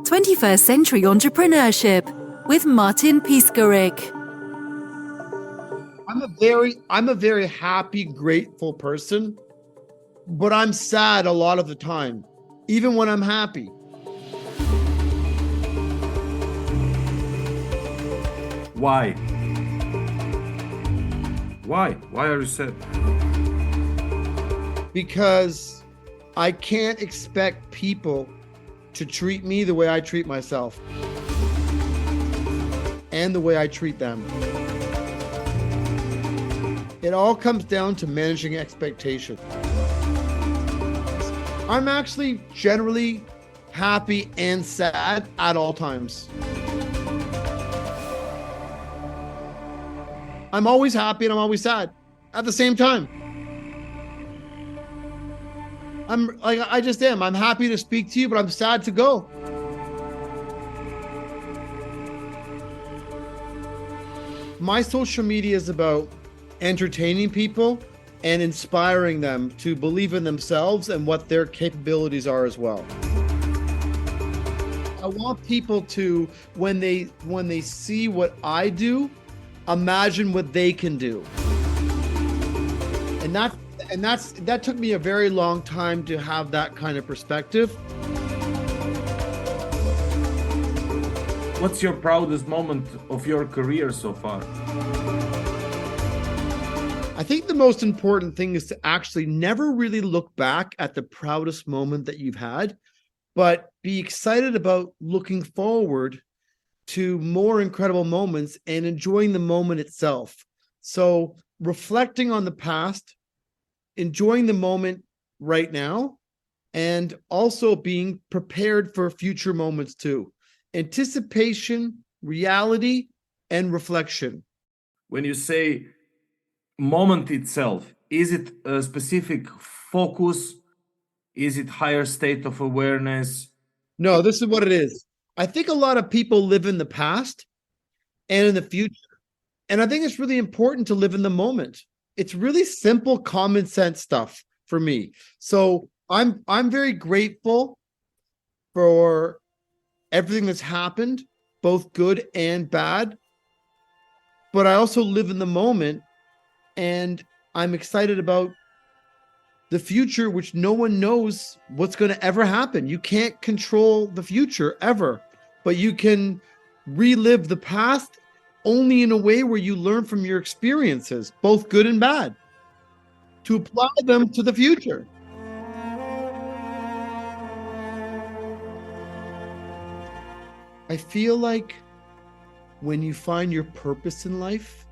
21st Century Entrepreneurship with Martin Piskarik. I'm a very happy, grateful person, but I'm sad a lot of the time, even when I'm happy. Why? Why? Why are you sad? Because I can't expect people to treat me the way I treat myself and the way I treat them. It all comes down to managing expectations. I'm actually generally happy and sad at all times. I'm always happy and I'm always sad at the same time. I just am. I'm happy to speak to you, but I'm sad to go. My social media is about entertaining people and inspiring them to believe in themselves and what their capabilities are as well. I want people to, when they see what I do, imagine what they can do. And that took me a very long time to have that kind of perspective. What's your proudest moment of your career so far? I think the most important thing is to actually never really look back at the proudest moment that you've had, but be excited about looking forward to more incredible moments and enjoying the moment itself. So reflecting on the past, enjoying the moment right now, and also being prepared for future moments too. Anticipation, reality, and reflection. When you say moment itself, is it a specific focus? Is it higher state of awareness? No, this is what it is. I think a lot of people live in the past and in the future. And I think it's really important to live in the moment. It's really simple, common sense stuff for me. So I'm very grateful for everything that's happened, both good and bad. But I also live in the moment, and I'm excited about the future, which no one knows what's going to ever happen. You can't control the future ever, but you can relive the past only in a way where you learn from your experiences, both good and bad, to apply them to the future. I feel like when you find your purpose in life,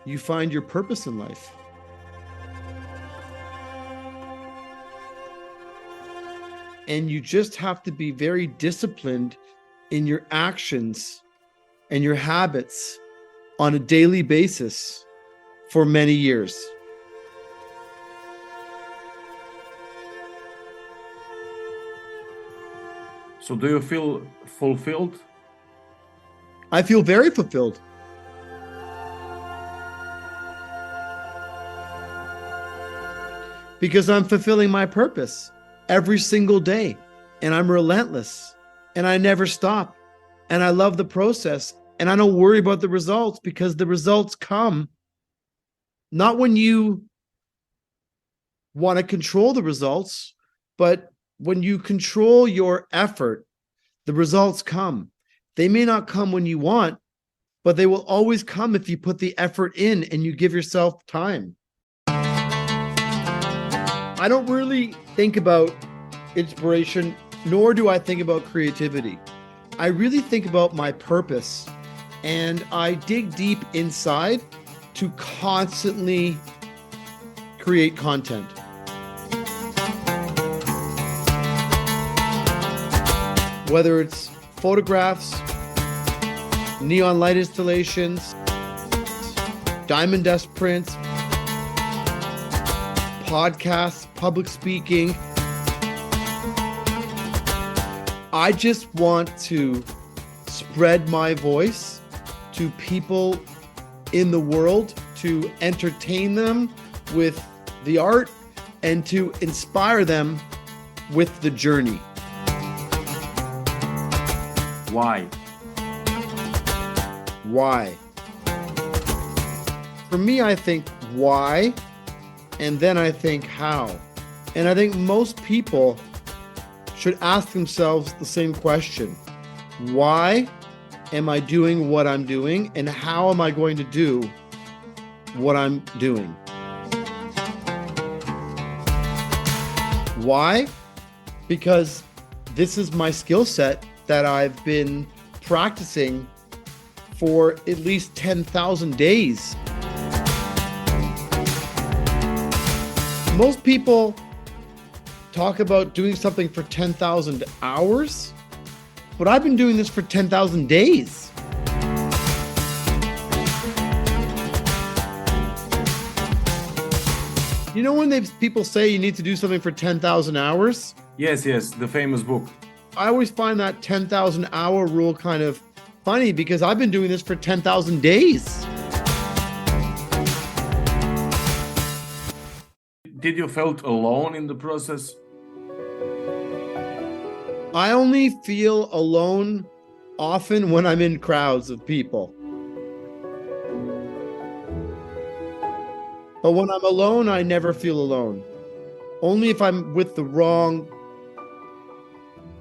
you find your purpose in life. And you just have to be very disciplined in your actions and your habits on a daily basis for many years. So do you feel fulfilled? I feel very fulfilled. Because I'm fulfilling my purpose every single day, and I'm relentless, and I never stop, and I love the process, and I don't worry about the results, because the results come not when you want to control the results, but when you control your effort, the results come. They may not come when you want, but they will always come if you put the effort in and you give yourself time. I don't really think about inspiration, nor do I think about creativity. I really think about my purpose, and I dig deep inside to constantly create content. Whether it's photographs, neon light installations, diamond dust prints, podcasts, public speaking. I just want to spread my voice to people in the world, to entertain them with the art and to inspire them with the journey. Why? Why? For me, I think why, and then I think how. And I think most people should ask themselves the same question. Why am I doing what I'm doing, and how am I going to do what I'm doing? Why? Because this is my skill set that I've been practicing for at least 10,000 days. Most people talk about doing something for 10,000 hours, but I've been doing this for 10,000 days. You know when people say you need to do something for 10,000 hours? Yes, the famous book. I always find that 10,000 hour rule kind of funny because I've been doing this for 10,000 days. Did you felt alone in the process? I only feel alone often when I'm in crowds of people. But when I'm alone, I never feel alone. Only if I'm with the wrong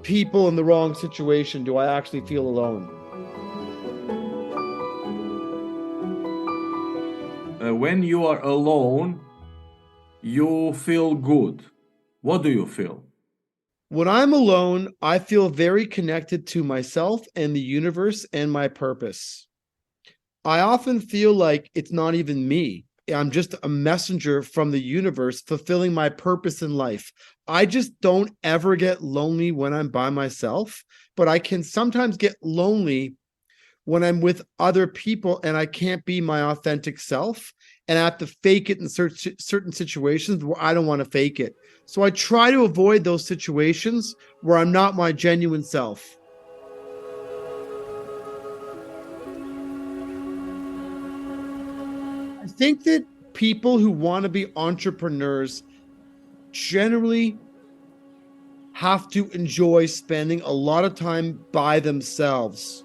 people in the wrong situation do I actually feel alone. When you are alone, you feel good. What do you feel? When I'm alone, I feel very connected to myself and the universe and my purpose. I often feel like it's not even me. I'm just a messenger from the universe fulfilling my purpose in life. I just don't ever get lonely when I'm by myself, but I can sometimes get lonely when I'm with other people and I can't be my authentic self, and I have to fake it in certain situations where I don't want to fake it. So I try to avoid those situations where I'm not my genuine self. I think that people who want to be entrepreneurs generally have to enjoy spending a lot of time by themselves.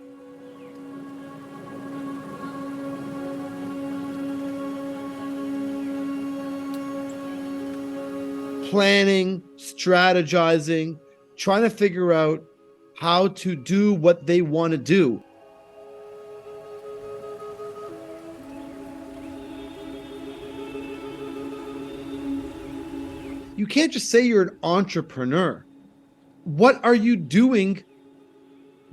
Planning, strategizing, trying to figure out how to do what they want to do. You can't just say you're an entrepreneur. What are you doing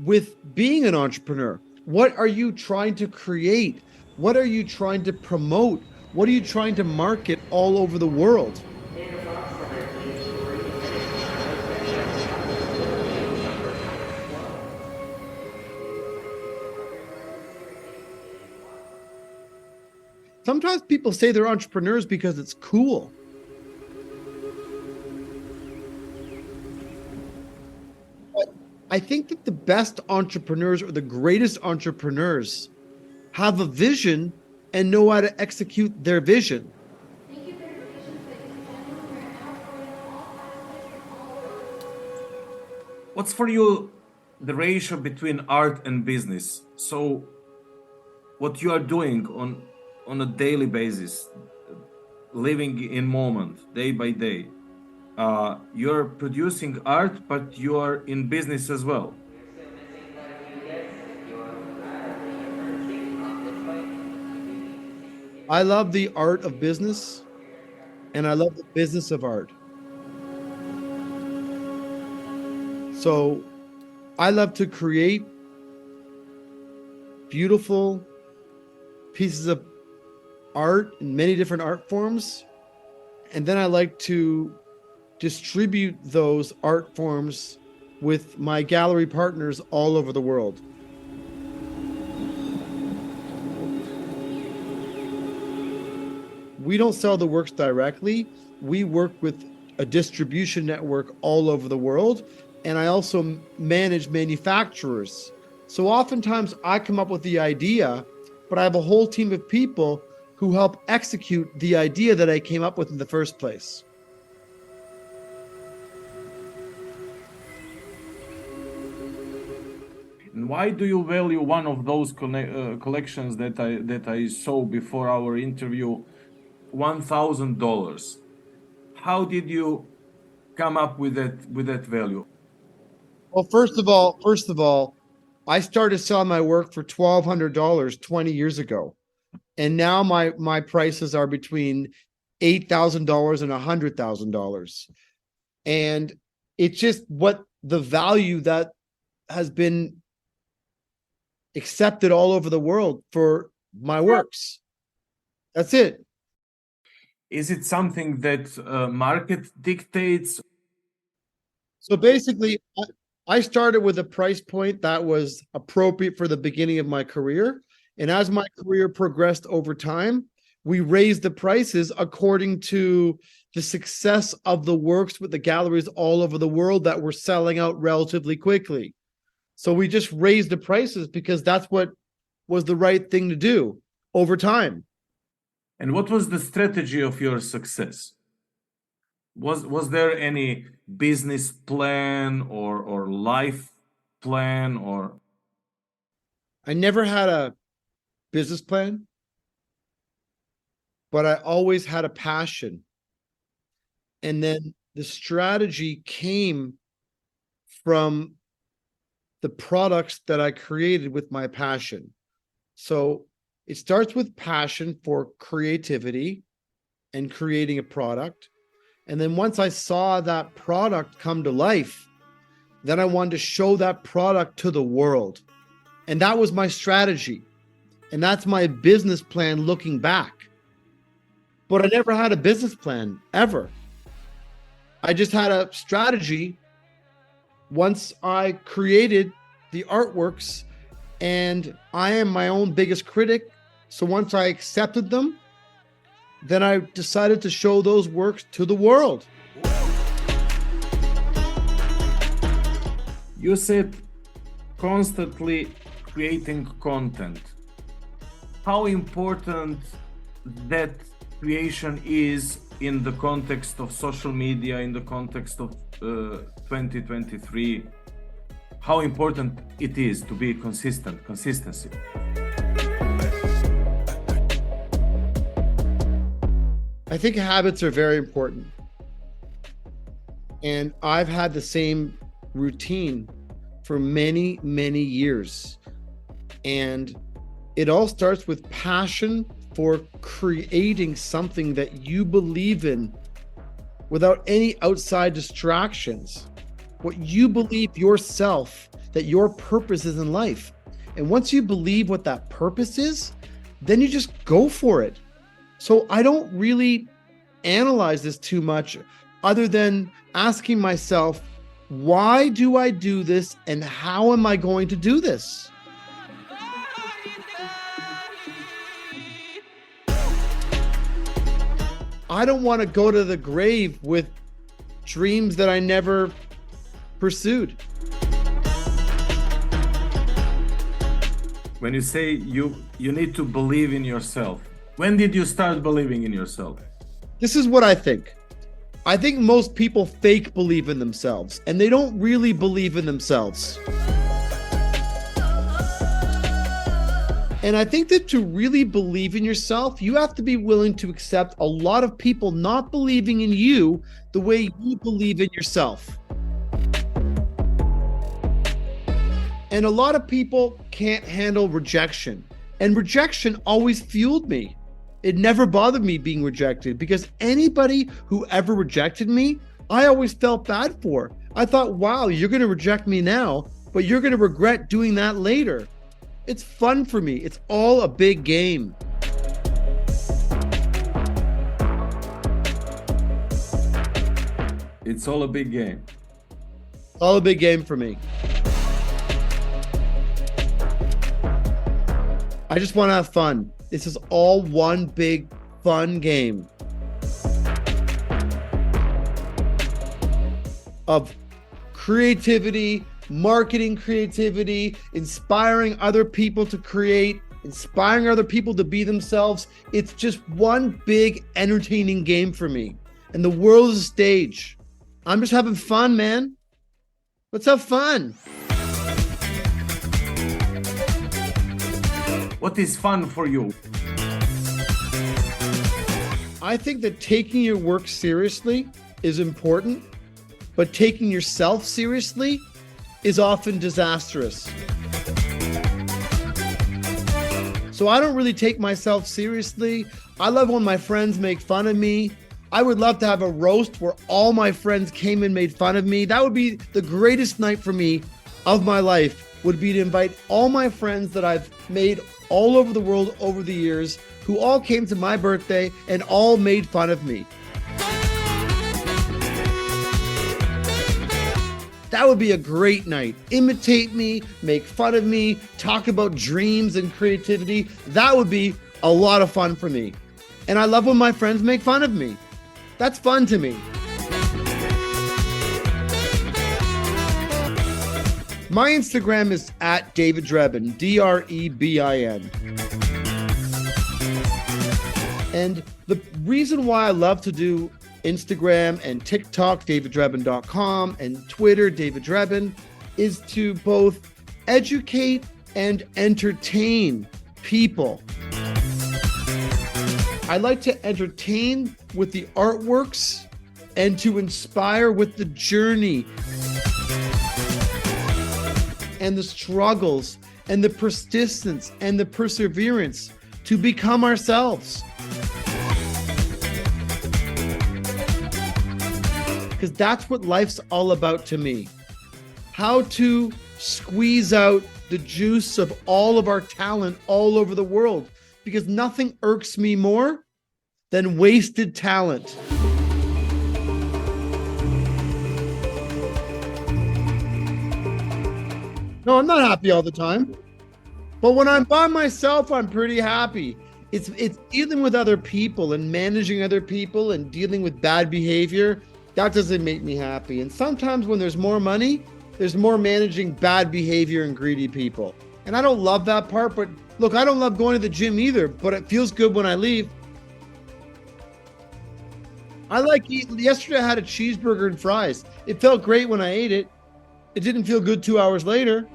with being an entrepreneur? What are you trying to create? What are you trying to promote? What are you trying to market all over the world? Sometimes people say they're entrepreneurs because it's cool. But I think that the best entrepreneurs or the greatest entrepreneurs have a vision and know how to execute their vision. What's for you the ratio between art and business? So what you are doing on a daily basis, living in moment, day by day, you're producing art, but you are in business as well. I love the art of business, and I love the business of art. So I love to create beautiful pieces of art in many different art forms. And then I like to distribute those art forms with my gallery partners all over the world. We don't sell the works directly. We work with a distribution network all over the world. And I also manage manufacturers. So oftentimes I come up with the idea, but I have a whole team of people who help execute the idea that I came up with in the first place. And why do you value one of those collections that I saw before our interview, $1,000? How did you come up with that value? Well, first of all, I started selling my work for $1,200 20 years ago. And now my prices are between $8,000 and $100,000. And it's just what the value that has been accepted all over the world for my works. That's it. Is it something that market dictates? So basically, I started with a price point that was appropriate for the beginning of my career. And as my career progressed over time, we raised the prices according to the success of the works with the galleries all over the world that were selling out relatively quickly. So we just raised the prices because that's what was the right thing to do over time. And what was the strategy of your success? Was there any business plan or life plan or? I never had a business plan, but I always had a passion. And then the strategy came from the products that I created with my passion. So it starts with passion for creativity and creating a product. And then once I saw that product come to life, then I wanted to show that product to the world. And that was my strategy. And that's my business plan looking back. But I never had a business plan, ever. I just had a strategy once I created the artworks, and I am my own biggest critic. So once I accepted them, then I decided to show those works to the world. You said constantly creating content. How important that creation is in the context of social media, in the context of 2023, how important it is to be consistency. I think habits are very important. And I've had the same routine for many, many years. And it all starts with passion for creating something that you believe in without any outside distractions. What you believe yourself, that your purpose is in life. And once you believe what that purpose is, then you just go for it. So I don't really analyze this too much other than asking myself, why do I do this and how am I going to do this? I don't want to go to the grave with dreams that I never pursued. When you say you need to believe in yourself, when did you start believing in yourself? This is what I think. I think most people fake believe in themselves, and they don't really believe in themselves. And I think that to really believe in yourself, you have to be willing to accept a lot of people not believing in you the way you believe in yourself. And a lot of people can't handle rejection. And rejection always fueled me. It never bothered me being rejected because anybody who ever rejected me, I always felt bad for. I thought, wow, you're going to reject me now, but you're going to regret doing that later. It's fun for me. It's all a big game. It's all a big game. All a big game for me. I just want to have fun. This is all one big fun game of creativity, marketing creativity, inspiring other people to create, inspiring other people to be themselves. It's just one big entertaining game for me. And the world is a stage. I'm just having fun, man. Let's have fun. What is fun for you? I think that taking your work seriously is important, but taking yourself seriously is often disastrous. So I don't really take myself seriously. I love when my friends make fun of me. I would love to have a roast where all my friends came and made fun of me. That would be the greatest night for me of my life, would be to invite all my friends that I've made all over the world over the years, who all came to my birthday and all made fun of me. That would be a great night. Imitate me, make fun of me, talk about dreams and creativity. That would be a lot of fun for me. And I love when my friends make fun of me. That's fun to me. My Instagram is at David Drebin, Drebin. And the reason why I love to do Instagram and TikTok, daviddrebin.com, and Twitter, David Drebin, is to both educate and entertain people. I like to entertain with the artworks and to inspire with the journey and the struggles and the persistence and the perseverance to become ourselves. Because that's what life's all about to me. How to squeeze out the juice of all of our talent all over the world. Because nothing irks me more than wasted talent. No, I'm not happy all the time. But when I'm by myself, I'm pretty happy. It's dealing with other people and managing other people and dealing with bad behavior. That doesn't make me happy. And sometimes when there's more money, there's more managing bad behavior and greedy people. And I don't love that part, but look, I don't love going to the gym either, but it feels good when I leave. I like eating. Yesterday I had a cheeseburger and fries. It felt great when I ate it. It didn't feel good 2 hours later.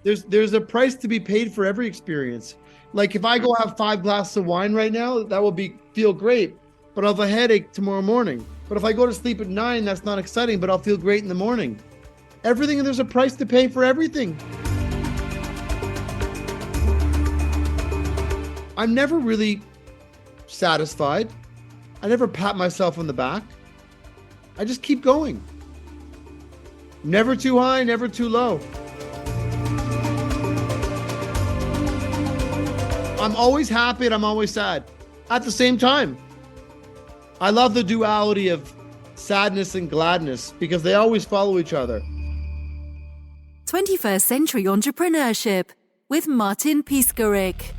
There's a price to be paid for every experience. Like if I go have 5 glasses of wine right now, that will feel great, but I'll have a headache tomorrow morning. But if I go to sleep at 9, that's not exciting, but I'll feel great in the morning. Everything, there's a price to pay for everything. I'm never really satisfied. I never pat myself on the back. I just keep going. Never too high, never too low. I'm always happy and I'm always sad at the same time. I love the duality of sadness and gladness because they always follow each other. 21st Century Entrepreneurship with Martin Piskarik.